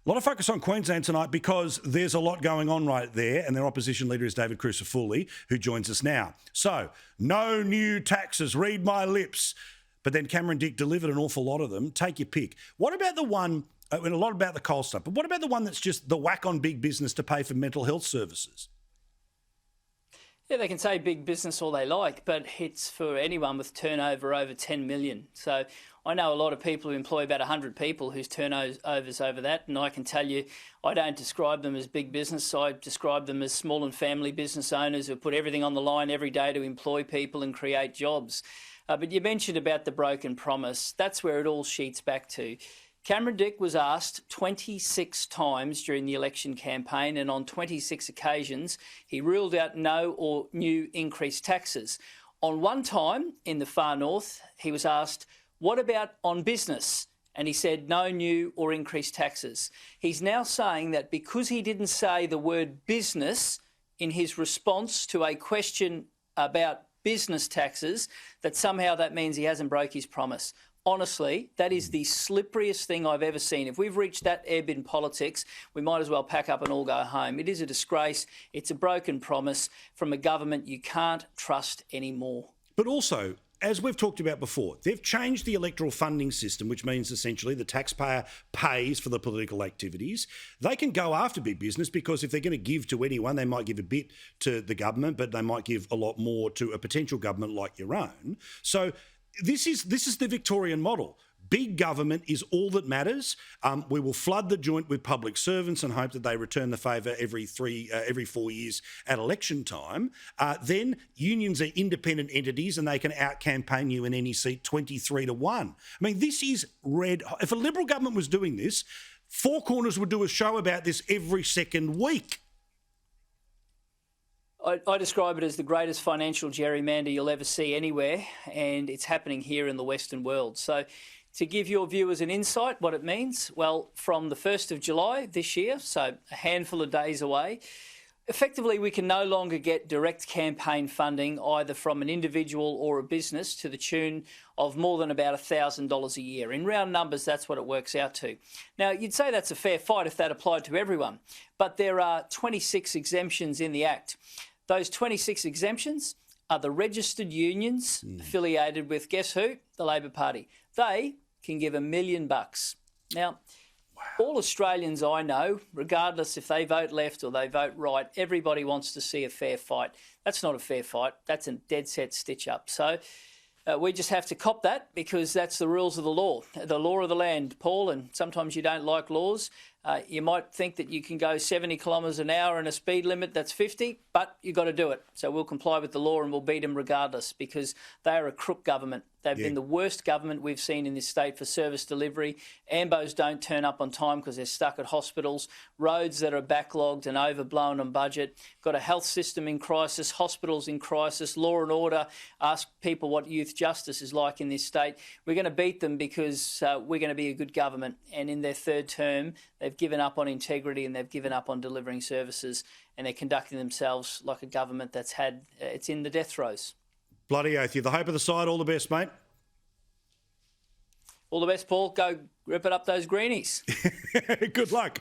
A lot of focus on Queensland tonight because there's a lot going on right there, and their opposition leader is David Crisafulli, who joins us now. So, no new taxes, read my lips. But then Cameron Dick delivered an awful lot of them. Take your pick. What about the one, and a lot about the coal stuff, but what about the one that's just the whack on big business to pay for mental health services? Yeah, they can say big business all they like, but it's for anyone with turnover over 10 million. So I know a lot of people who employ about 100 people whose turnover's over that, and I can tell you I don't describe them as big business. I describe them as small and family business owners who put everything on the line every day to employ people and create jobs. But you mentioned about the broken promise. That's where it all sheets back to. Cameron Dick was asked 26 times during the election campaign, and on 26 occasions he ruled out no or new increased taxes. On one time in the far north, he was asked, "What about on business?" And he said no new or increased taxes. He's now saying that because he didn't say the word business in his response to a question about business taxes, that somehow that means he hasn't broke his promise. Honestly, that is the slipperiest thing I've ever seen. If we've reached that ebb in politics, we might as well pack up and all go home. It is a disgrace. It's a broken promise from a government you can't trust anymore. But also, as we've talked about before, they've changed the electoral funding system, which means essentially the taxpayer pays for the political activities. They can go after big business because if they're going to give to anyone, they might give a bit to the government, but they might give a lot more to a potential government like your own. So this is the Victorian model. Big government is all that matters. We will flood the joint with public servants and hope that they return the favour every 4 years at election time. Then unions are independent entities and they can out-campaign you in any seat 23-1. I mean, this is red. If a Liberal government was doing this, Four Corners would do a show about this every second week. I describe it as the greatest financial gerrymander you'll ever see anywhere, and it's happening here in the Western world. So to give your viewers an insight what it means, well, from the 1st of July this year, so a handful of days away, effectively we can no longer get direct campaign funding either from an individual or a business to the tune of more than about $1,000 a year. In round numbers, that's what it works out to. Now, you'd say that's a fair fight if that applied to everyone, but there are 26 exemptions in the Act. Those 26 exemptions are the registered unions affiliated with, guess who? The Labor Party. They can give $1 million. Now, all Australians I know, regardless if they vote left or they vote right, everybody wants to see a fair fight. That's not a fair fight. That's a dead set stitch up. So we just have to cop that because that's the rules of the law of the land, Paul, and sometimes you don't like laws. You might think that you can go 70 kilometres an hour and a speed limit that's 50, but you've got to do it. So we'll comply with the law and we'll beat them regardless because they are a crook government. They've been the worst government we've seen in this state for service delivery. Ambos don't turn up on time because they're stuck at hospitals. Roads that are backlogged and overblown on budget. Got a health system in crisis, hospitals in crisis, law and order. Ask people what youth justice is like in this state. We're going to beat them because we're going to be a good government. And in their third term, they've given up on integrity and they've given up on delivering services and they're conducting themselves like a government that's it's in the death throes. Bloody oath. You're the hope of the side. All the best, mate. All the best, Paul. Go rip it up those greenies. Good luck.